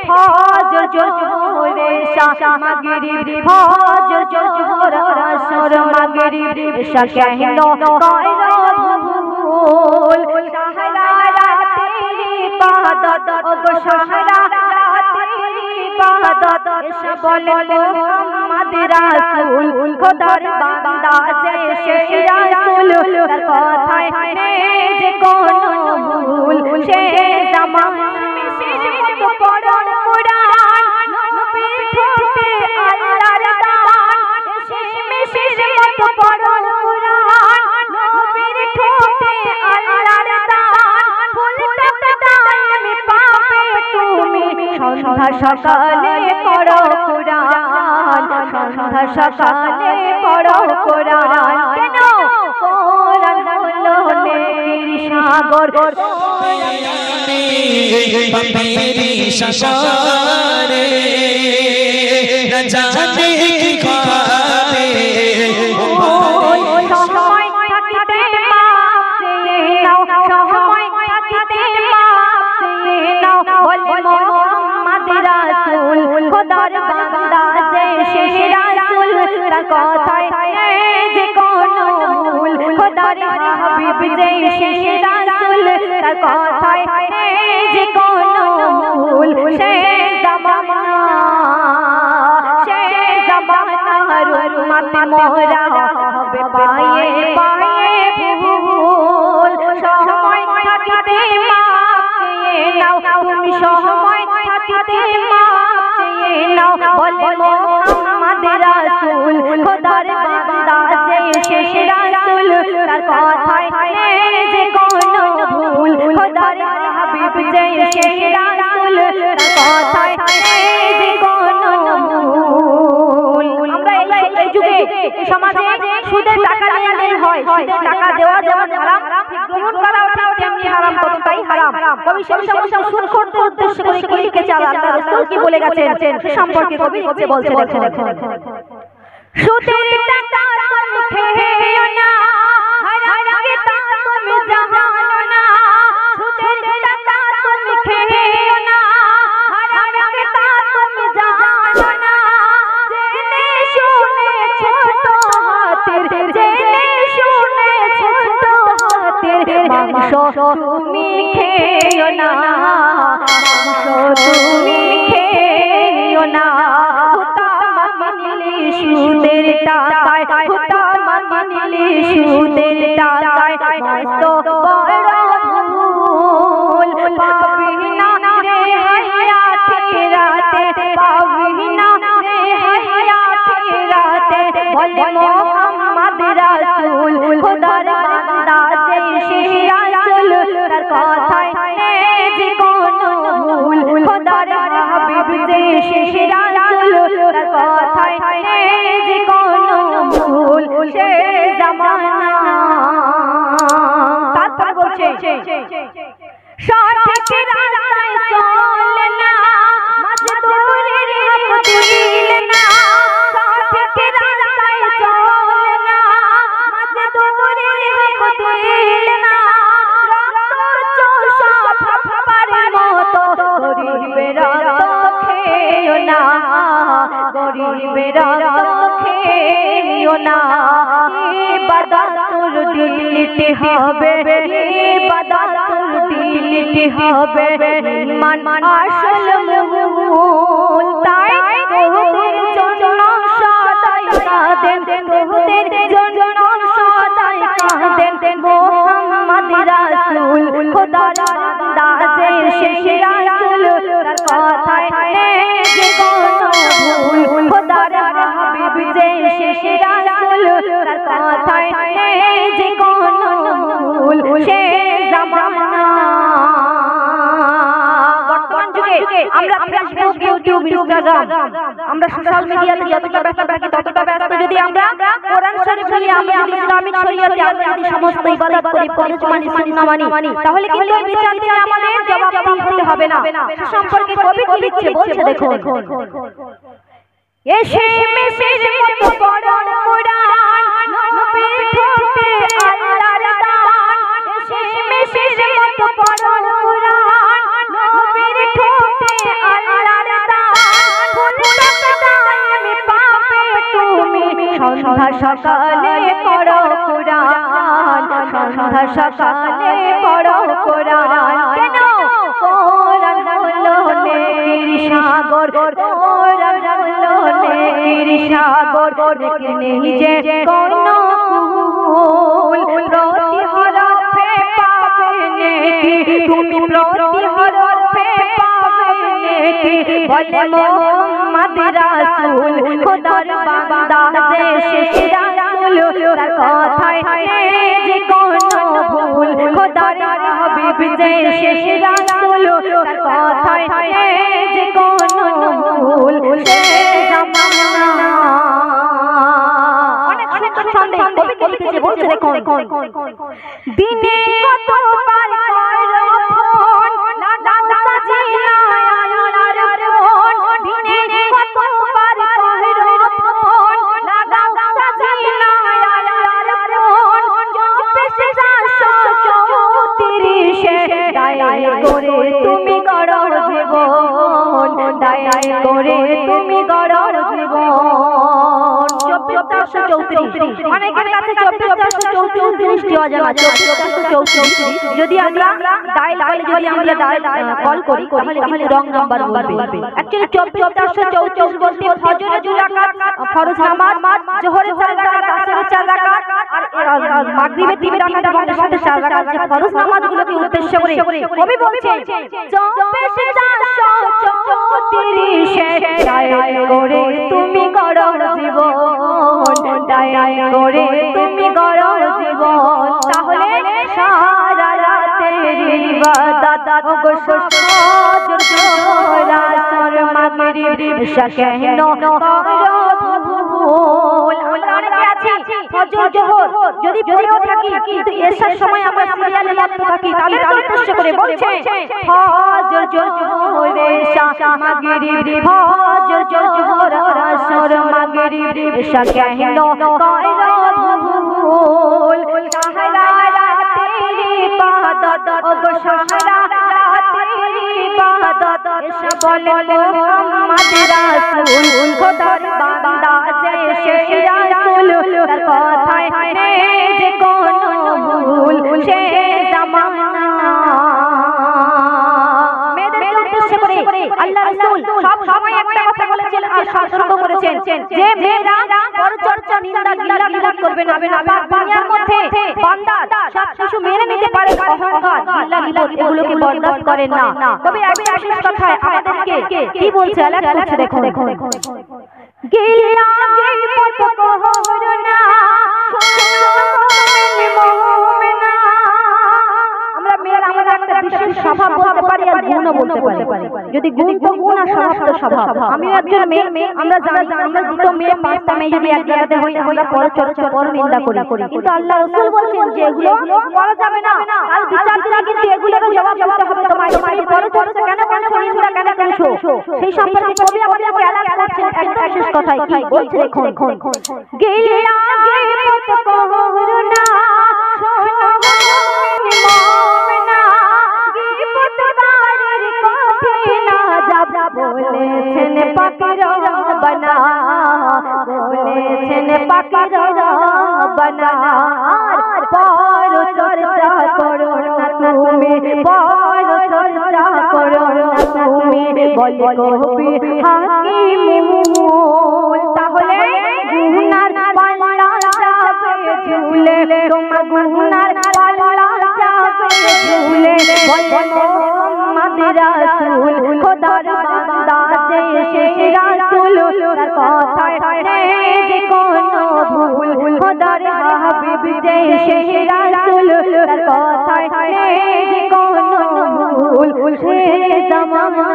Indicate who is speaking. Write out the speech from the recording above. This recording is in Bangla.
Speaker 1: ফজর জোহরে শাহ মাগরিব ফজর জোহর আসর মাগরিব ঈশা কেন কয় ভুল সাহারা রাতের ইবাদত ওগো সাহারা রাতের ইবাদত ঈশা বলে মুহাম্মদ রাসূল খোদার বান্দা যে শেষ রাসূল তার কথায় নেই যে কোনো ভুল সে জামানা মিশির মতো পড়ন কুরআন নবীর ঠোঁটে আল্লাহর দান মিশির মতো পড়ন কুরআন নবীর ঠোঁটে আল্লাহর দান ফুলটা টাইমে পাবে তুমি সন্ধ্যা সকালে পড়ো কুরআন সন্ধ্যা সকালে পড়ো কুরআন কেন কোরআন হলো নেকির সাগর
Speaker 2: मेरी शशारे न जाने की ख्वाबे
Speaker 1: সময় থাকিতে মাপ চেয়ে নাও সময় থাকিতে মাপ চেয়ে নাও বলে মুহাম্মদ রাসূল খোদার বান্দা যে শেষ রাসূল তার কথায় নেই যে কোনো ভুল খোদার হাবিব যে শেষ রাসূল তার কথায় নেই যে কোনো ভুল সে জামানা রুমাতে মোরা হবে পায়ে পায়ে ভুল সময় থাকিতে মাপ চেয়ে নাও তুমি সময় থাকিতে মাপ চেয়ে নাও বলে মুহাম্মদ রাসূল খোদার বান্দা যে শেষ রাসূল তার কথায় নেই যে কোনো ভুল খোদার হাবিব যে শেষ রাসূল তার কথায় নেই যে কোনো ভুল আমরা এই যুগে সমাজে সুদের টাকা লেনদেন হয় সুদের টাকা দেওয়া যেমন হারাম গ্রহণ করা ঠিক তেমনি হারাম ততটাই হারাম কবি সেই সমস্ত সুদখোরদের উদ্দেশ্য করে কি লিখেছেন আল্লাহ রাসূল কি বলে গেছেন সে সম্পর্কে কবি হচ্ছে বলছে দেখো সুদের টাকা তুমি খেও না হারামকে তা তুমি জানো না সুদের টাকা তুমি খেও না হারামকে তা তুমি জানো না জেনে শুনে ছোট হাতের জেনে শুনে ছোট হাতের মাংস তুমি খেও না মাংস তুমি খেও না সুদের টাকায় মানলি সুদের টাকায় মস্ত বড় ভুল পাবি না রে হায়া আখিরাতে পাবি না রে হায়া আখিরাতে বলে মুহাম্মদ রাসূল খোদার বান্দা যে শেষ রাসূল তার কথায় নেই যে কোনো ভুল খোদার হাবিব যে শেষ রাসূল তার কথায় নেই যে কোনো ভুল সে জামানা তারপর বলছে সঠিক রাস্তায় চলে না মজদুরের হক দিলে না সঠিক রাস্তায় চলে না মজদুরের হক দিলে না রক্ত চোষা ভাবার মতো গরিবের রক্ত খেও না গরিবের রক্ত খেও না ইবাদতুর দিলতে হবে ইবাদতুর দিলতে হবে মান আসল মূল তাই তোদের জন্য সদাই কাঁদেন তোদের জন্য সদাই কাঁদেন মুহাম্মদ রাসূল খোদার বান্দা যে শেষ রাসূল তার কথায় নেই যে কোনো ভুল খোদার হাবিব যে শেষ রাসূল তার কথায় নেই যে কোনো ভুল সে জামানা বর্তমান যুগে আমরা ফেসবুক ইউটিউব ইনস্টাগ্রাম আমরা সোশ্যাল মিডিয়াতে যতটা ব্যস্ত থাকি ততটা ব্যস্ত যদি আমরা কোরআন শরীফ নিয়ে আমরা ইসলামিক শরীয়তে আমরা যদি সমস্ত ইবাদত করি ফরজ মানি সুন্নাহ মানি তাহলে কিন্তু এই বিচার দিনে আমাদের জবাবদিহি হতে হবে না সে সম্পর্কে কবি কি লিখছে বলছে দেখো এসে মেসেজ মতো পড়ন কুরআন নবীর ঠোঁটে আল্লাহর দান এসে মেসেজ মতো পড়ন কুরআন নবীর ঠোঁটে আল্লাহর সকালে পড়ো কোরআন, সন্ধ্যা সকালে পড়ো কোরআন। কেন? কোরআন হলো নেকির সাগর, কোরআন হলো নেকির সাগর। নেকি নেই যে কোনো কুল, প্রতি হরফে পাবে নেকি, তুমি প্রতি হরফে পাবে নেকি। বলে মোহাম্মদ রাসূল, খোদার বান্দা যে শেষ রাসূল, তার কথায় নেই যে কোনো ভুল। খোদার হাবিব যে শেষ রাসূল, তার কথায় নেই যে কোনো ভুল। সে জামানা অনেক সুন্দর ছন্দে কবি লিখেছে, বলছে দেখুন, দিনে কতবার করো ফোন, লাগাও সাজিনা আল্লাহর ফোন। দিনে কতবার করো ফোন, লাগাও সাজিনা আল্লাহর ফোন। চব্বিশ 434 দায় করে তুমি গড়ো জীবন, দায় করে তুমি গড়ো জীবন। 24,434 অনেকের কাছে 24,434 অজানা। 24,434 যদি আমরা ডায়াল কল করি তাহলে রং নাম্বার বলবে। অ্যাকচুয়ালি 24,434 বলতে ফজরের 2 রাকাত, ফরজ নামাজ, জোহরের 4 রাকাত, আসরের 4 রাকাত আর মাগরিবের 3 রাকাত এবং এর সাথে 4 রাকাত যে ফরজ নামাজগুলোকে উদ্দেশ্য করে কবি বলছেন 24,434 দায় করে তুমি গড়ো জীবন, দায় করে তুমি গড়ো জীবন। তাহলে সারা রাতের ইবাদত ওগো ফজর জোহর আসর মাগরিব ঈশা কেন করো ভুল। আমরা অনেকে আছি ফজর জোহর যদি পড়েও থাকি কিন্তু এশার সময় আমরা সিরিয়ালে লাগতে থাকি, তাহলে উদ্দেশ্য করে বলছে ফজর জোহর ঈশা মাগরিব, ফজর জোহর আসর মাগরিব ঈশা কেন করো ভুল। সারা রাতের ইবাদত ওগো সারা রাতের ইবাদত ঈশা বলে মোহাম্মদ রাসূল, খোদার বান্দা যে শেষ রাসূল, তার কথায় নেই যে কোনো ভুল। সে জামানা মেয়েদেরকে উদ্দেশ্য করে আল্লাহ রাসূল সব সময় একটা কথা বলেছেন আর সতর্ক করেছেন যে মেয়েরা পরচর্চা, নিন্দা, গিলাপ করবে না। দুনিয়ার মধ্যে বান্দা সব কিছু মেনে নিতে পারে, অহংকার, গিলাপ এগুলোকে বরদাস্ত করেন না। তবে একটা বিশেষ কথায় আমাদেরকে কি বলছে আল্লাহ বলছে দেখো, গিলা গিবত করো না মুমিনা। আমরা মেয়েরা আমাদের একটা বিশেষ স্বভাব বলতে পারি আর গুণও বলতে পারি। যদি গুণ তো গুণ আর স্বভাব তো স্বভাব। আমি একজন মেয়ে, আমরা জানি আমরা দুটো মেয়ে, 5টা মেয়ে যদি এক জায়গাতে হই আমরা পরচর্চা, পরনিন্দা করি, কিন্তু আল্লাহ রাসূল বলছেন যে এগুলো করা যাবে না। আর বিচার দিলে কিন্তু এগুলোরও জবাব দিতে হবে তোমায়। তুমি পরচর্চা কেন করছো, নিন্দা কেন করছো, সেই সম্পর্কে কবি আমাদেরকে অ্যালার্ট করছেন একদম বিশেষ কথাই। কি বলছে দেখুন, গিলা গিবত করো না শোনো মুমিনা, গিবতকারীর কঠিন আযাব বলেছেন পাক রব্বানা, বলেছেন পাক রব্বানা। পরচর্চা করো না তুমি, পরচর্চা করো না তুমি, বলে কবি হাকিমুল। তাহলে গুনার পাল্লা যাবে ঝুলে, তোমার গুনার পাল্লা যাবে ঝুলে। বলে মোহাম্মদ রাসূল, খোদার বান্দা যে শেষ রাসূল, তার কথায় নেই যে কোনো ভুল। খোদার হাবিব যে শেষ রাসূল, তার কথায় নেই যে কোনো ভুল। সে জামানা